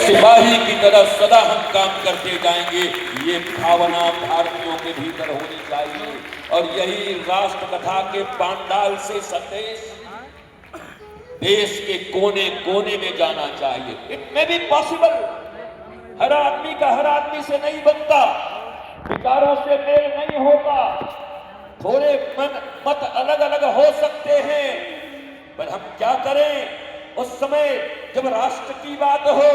सिपाही की तरह सदा हम काम करते जाएंगे, ये भावना भारतीयों के भीतर होनी चाहिए। और यही राष्ट्र कथा के पांडाल से संदेश देश के कोने कोने में जाना चाहिए। इट मे बी पॉसिबल, हर आदमी का हर आदमी से नहीं बनता, विचारों से मेल नहीं होता, थोड़े मत अलग अलग हो सकते हैं, पर हम क्या करें उस समय जब राष्ट्र की बात हो,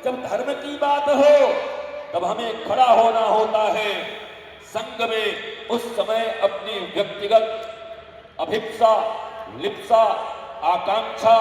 जब धर्म की बात हो, तब हमें खड़ा होना होता है संघ में। उस समय अपनी व्यक्तिगत अभिप्सा, लिप्सा, आकांक्षा,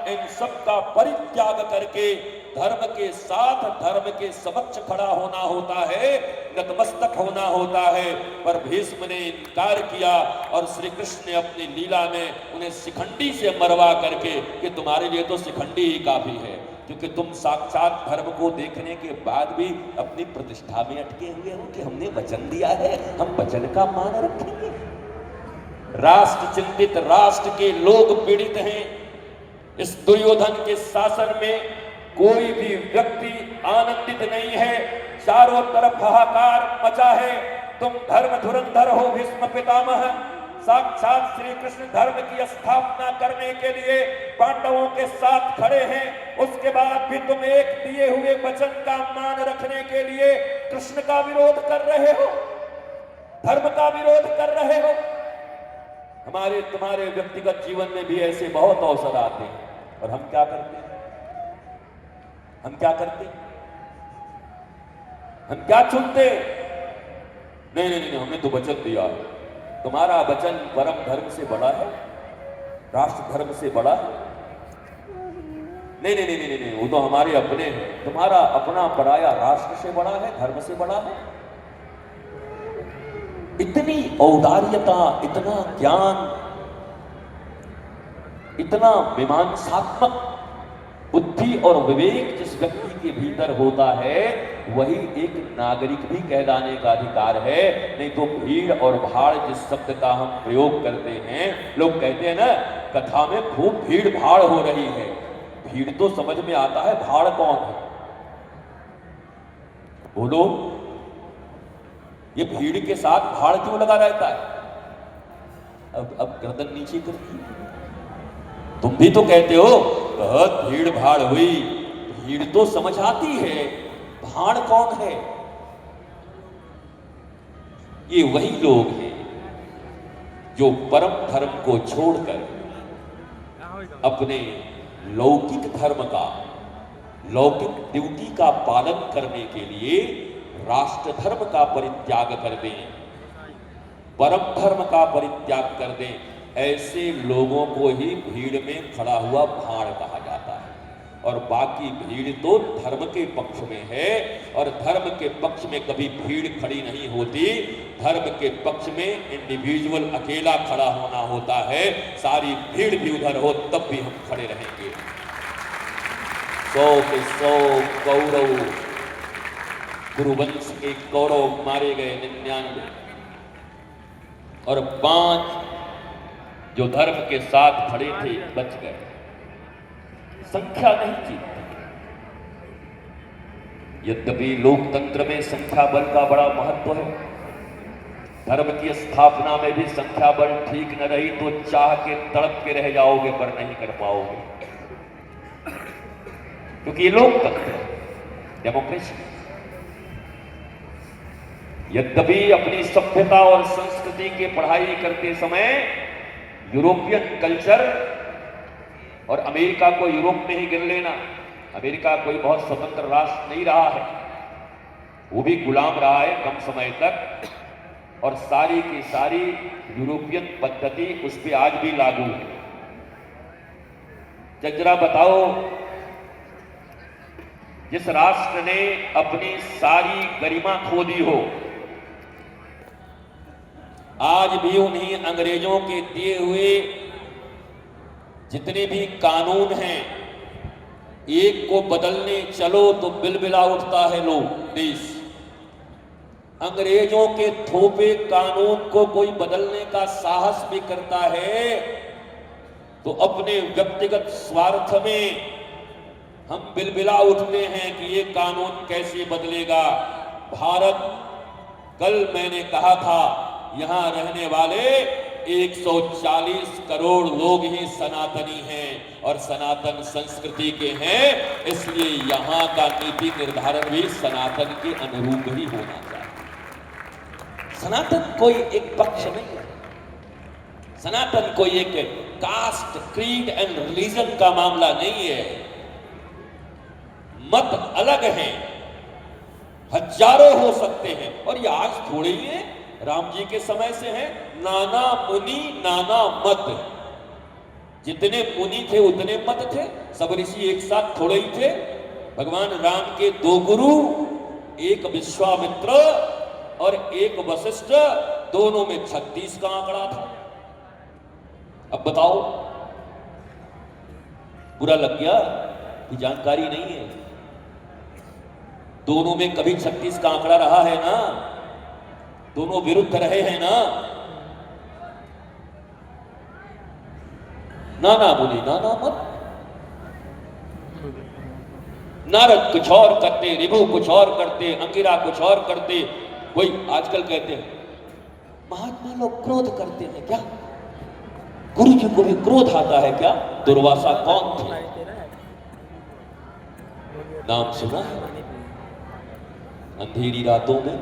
इन सब का परित्याग करके धर्म के साथ, धर्म के समक्ष खड़ा होना होता है, नतमस्तक होना होता है। पर भीष्म ने इनकार किया और श्री कृष्ण ने अपनी लीला में उन्हें शिखंडी से मरवा करके कि तुम्हारे लिए तो शिखंडी ही काफी है, क्योंकि तुम साक्षात धर्म को देखने के बाद भी अपनी प्रतिष्ठा में अटके हुए हो कि हमने वचन दिया है, हम वचन का मान रखेंगे। राष्ट्र चिंतित राष्ट्र के लोग पीड़ित हैं। इस दुर्योधन के शासन में कोई भी व्यक्ति आनंदित नहीं है, चारों तरफ हाहाकार मचा है। तुम धर्म धुरंधर हो भीष्म पितामह, साक्षात श्री कृष्ण धर्म की स्थापना करने के लिए पांडवों के साथ खड़े हैं, उसके बाद भी तुम एक दिए हुए वचन का मान रखने के लिए कृष्ण का विरोध कर रहे हो, धर्म का विरोध कर रहे हो। हमारे तुम्हारे व्यक्तिगत जीवन में भी ऐसे बहुत अवसर आते हैं और हम क्या करते हैं? हम क्या करते? हम क्या चुनते? नहीं नहीं नहीं, हमने तो वचन दिया। तुम्हारा वचन परम धर्म से बड़ा है, राष्ट्र धर्म से बड़ा है? नहीं नहीं नहीं नहीं नहीं, वो तो हमारे अपने हैं। तुम्हारा अपना पराया राष्ट्र से बड़ा है, धर्म से बड़ा है? इतनी औदार्यता, इतना ज्ञान, इतना मीमांसात्मक बुद्धि और विवेक जिस व्यक्ति के भीतर होता है, वही एक नागरिक भी कहलाने का अधिकार है। नहीं तो भीड़ और भाड़ जिस शब्द का हम प्रयोग करते हैं, लोग कहते हैं ना कथा में खूब भीड़ भाड़ हो रही है। भीड़ तो समझ में आता है, भाड़ कौन है? बोलो, ये भीड़ के साथ भाड़ क्यों लगा रहता है? अब गर्दन नीचे करती, तुम भी तो कहते हो बहुत भीड़ भाड़ हुई, भीड़ तो समझ आती है, भाड़ कौन है? ये वही लोग हैं जो परम धर्म को छोड़कर अपने लौकिक धर्म का, लौकिक ड्यूटी का पालन करने के लिए राष्ट्र धर्म का परित्याग कर दें, परम धर्म का परित्याग कर दें। ऐसे लोगों को ही भीड़ में खड़ा हुआ भाड़ कहा जाता है। और बाकी भीड़ तो धर्म के पक्ष में है, और धर्म के पक्ष में कभी भीड़ खड़ी नहीं होती। धर्म के पक्ष में इंडिविजुअल अकेला खड़ा होना होता है। सारी भीड़ भी उधर हो तब भी हम खड़े रहेंगे। 100 के 100 कौरव, कुरुवंश के कौरव मारे गए 99, और 5 जो धर्म के साथ खड़े थे बच गए। संख्या नहीं जीतती। यद्यपि लोकतंत्र में संख्या बल का बड़ा महत्व है, धर्म की स्थापना में भी संख्या बल ठीक न रही तो चाह के तड़प के रह जाओगे पर नहीं कर पाओगे, क्योंकि ये लोकतंत्र है, डेमोक्रेसी। यद्यपि अपनी सभ्यता और संस्कृति की पढ़ाई करते समय यूरोपियन कल्चर, और अमेरिका को यूरोप में ही गिन लेना, अमेरिका कोई बहुत स्वतंत्र राष्ट्र नहीं रहा है, वो भी गुलाम रहा है कम समय तक, और सारी की सारी यूरोपियन पद्धति उस पर आज भी लागू है। जरा बताओ, जिस राष्ट्र ने अपनी सारी गरिमा खो दी हो, आज भी उन्हीं अंग्रेजों के दिए हुए जितने भी कानून हैं, एक को बदलने चलो तो बिलबिला उठता है लोग देश। अंग्रेजों के थोपे कानून को कोई बदलने का साहस भी करता है तो अपने व्यक्तिगत स्वार्थ में हम बिलबिला उठते हैं कि ये कानून कैसे बदलेगा। भारत, कल मैंने कहा था यहां रहने वाले 140 करोड़ लोग ही सनातनी हैं और सनातन संस्कृति के हैं, इसलिए यहां का नीति निर्धारण भी सनातन के अनुरूप ही होना चाहिए। सनातन कोई एक पक्ष नहीं है, सनातन कोई एक कास्ट, क्रीड एंड रिलीजन का मामला नहीं है। मत अलग हैं, हजारों हो सकते हैं, और ये आज थोड़े ही है, राम जी के समय से है। नाना मुनि नाना मत, जितने मुनि थे उतने मत थे, सब ऋषि एक साथ थोड़े ही थे। भगवान राम के 2 गुरु, एक विश्वामित्र और एक वशिष्ठ, दोनों में 36 का आंकड़ा था। अब बताओ, बुरा लग गया कि जानकारी नहीं है? दोनों में कभी 36 का आंकड़ा रहा है ना, दोनों विरुद्ध रहे हैं ना। नाना बोले नाना मत, नारद कुछ और करते, ऋभु कुछ और करते, अंगिरा कुछ और करते। कोई आजकल कहते हैं महात्मा लोग क्रोध करते हैं क्या? गुरु जी को भी क्रोध आता है क्या? दुर्वासा कौन थे? नाम सुना है? अंधेरी रातों में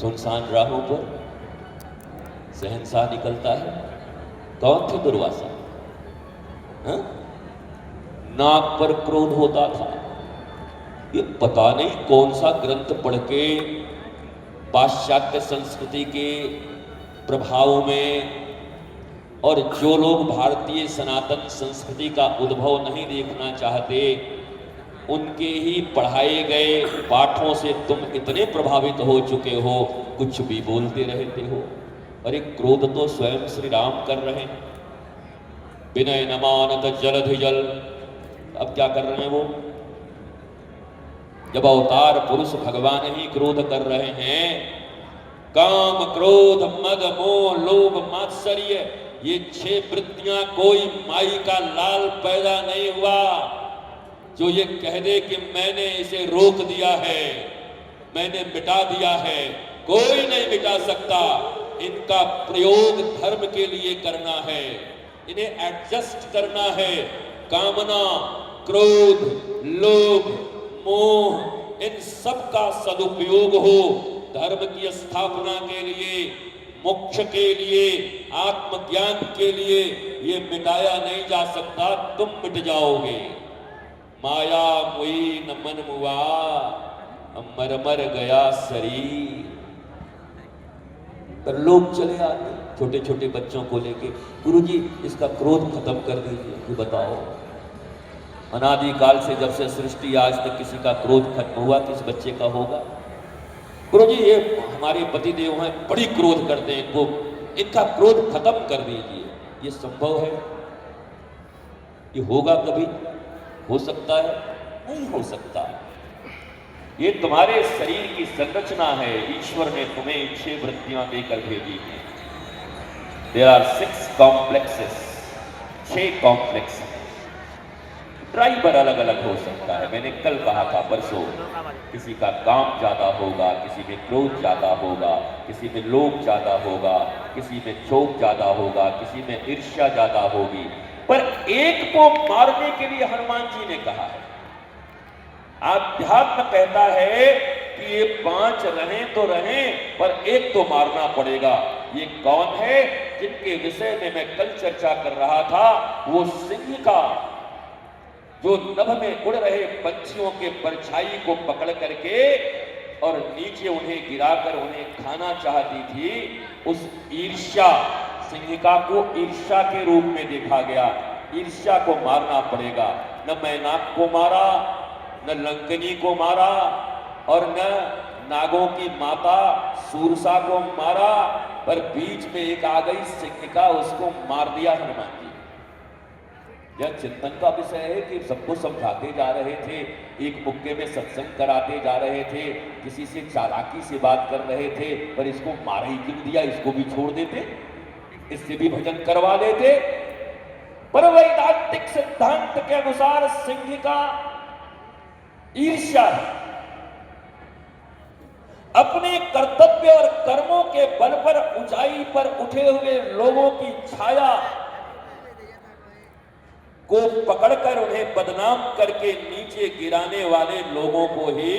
सुनसान राहों पर शहंशाह निकलता है। कौन थे दुर्वासा? हाँ? नाक पर क्रोध होता था। ये पता नहीं कौन सा ग्रंथ पढ़ के पाश्चात्य संस्कृति के प्रभाव में, और जो लोग भारतीय सनातन संस्कृति का उद्भव नहीं देखना चाहते, उनके ही पढ़ाए गए पाठों से तुम इतने प्रभावित हो चुके हो, कुछ भी बोलते रहते हो। अरे क्रोध तो स्वयं श्री राम कर रहे हैं। विनय न मानत जलधि जल। अब क्या कर रहे हैं वो? जब अवतार पुरुष भगवान ही क्रोध कर रहे हैं, काम क्रोध मद मोह लोभ मात्सर्य, ये 6 वृत्तियां, कोई माई का लाल पैदा नहीं हुआ जो ये कह दे कि मैंने इसे रोक दिया है, मैंने मिटा दिया है। कोई नहीं मिटा सकता। इनका प्रयोग धर्म के लिए करना है, इन्हें एडजस्ट करना है। कामना, क्रोध, लोभ, मोह, इन सब का सदुपयोग हो धर्म की स्थापना के लिए, मोक्ष के लिए, आत्मज्ञान के लिए। ये मिटाया नहीं जा सकता, तुम मिट जाओगे। माया मुई न मन मुआ, मर मर गया शरीर। पर लोग चले आते छोटे छोटे बच्चों को लेके, गुरुजी इसका क्रोध खत्म कर दीजिए। कि बताओ, अनादिकाल से जब से सृष्टि आज तक किसी का क्रोध खत्म हुआ? किस बच्चे का होगा? गुरुजी ये हमारे पतिदेव हैं, बड़ी क्रोध करते हैं, इनको, इनका क्रोध खत्म कर दीजिए। ये संभव है? ये होगा कभी? हो सकता है? नहीं हो सकता। ये तुम्हारे शरीर की संरचना है, ईश्वर ने तुम्हें 6 वृत्तियां देकर भेजी हैं। देयर आर 6 कॉम्प्लेक्सेस, 6 कॉम्प्लेक्स हैं। ड्राइवर अलग अलग हो सकता है। मैंने कल कहा था, परसों, किसी का काम ज्यादा होगा, किसी में क्रोध ज्यादा होगा, किसी में लोभ ज्यादा होगा, किसी में क्षोभ ज्यादा होगा, किसी में ईर्ष्या ज्यादा होगी। पर एक को मारने के लिए हनुमान जी ने कहा है। आध्यात्म कहता है कि ये 5 रहें तो रहें, पर एक तो मारना पड़ेगा। ये कौन है? जिनके विषय में मैं कल चर्चा कर रहा था, वो सिंह का, जो नभ में उड़ रहे पंछियों के परछाई को पकड़ करके और नीचे उन्हें गिराकर उन्हें खाना चाहती थी। उस ईर्ष्या, सिंहिका को ईर्ष्या के रूप में देखा गया। ईर्ष्या को मारना पड़ेगा। न मैनाक को मारा, न लंकनी को मारा, और न नागों की माता सूरसा को मारा, पर बीच में एक आ गई सिंहिका, उसको मार दिया हनुमान जी। यह चिंतन का विषय है कि सबको समझाते जा रहे थे, एक मुक्के में सत्संग कराते जा रहे थे, किसी से चालाकी से बात कर रहे थे, पर इसको मार ही क्यों दिया? इसको भी छोड़ देते, इससे भी भजन करवा लेते। पर वैदांतिक सिद्धांत के अनुसार सिंहिका ईर्ष्या है। अपने कर्तव्य और कर्मों के बल पर ऊंचाई पर उठे हुए लोगों की छाया को पकड़कर उन्हें बदनाम करके नीचे गिराने वाले लोगों को ही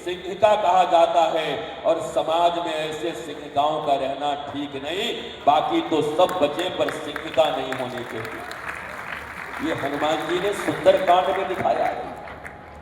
सिंहिका कहा जाता है। और समाज में ऐसे सिंहिकाओं का रहना ठीक नहीं, बाकी तो सब बचे पर सिंहिका नहीं होनी चाहिए। ये हनुमान जी ने सुंदर कांड में दिखाया है।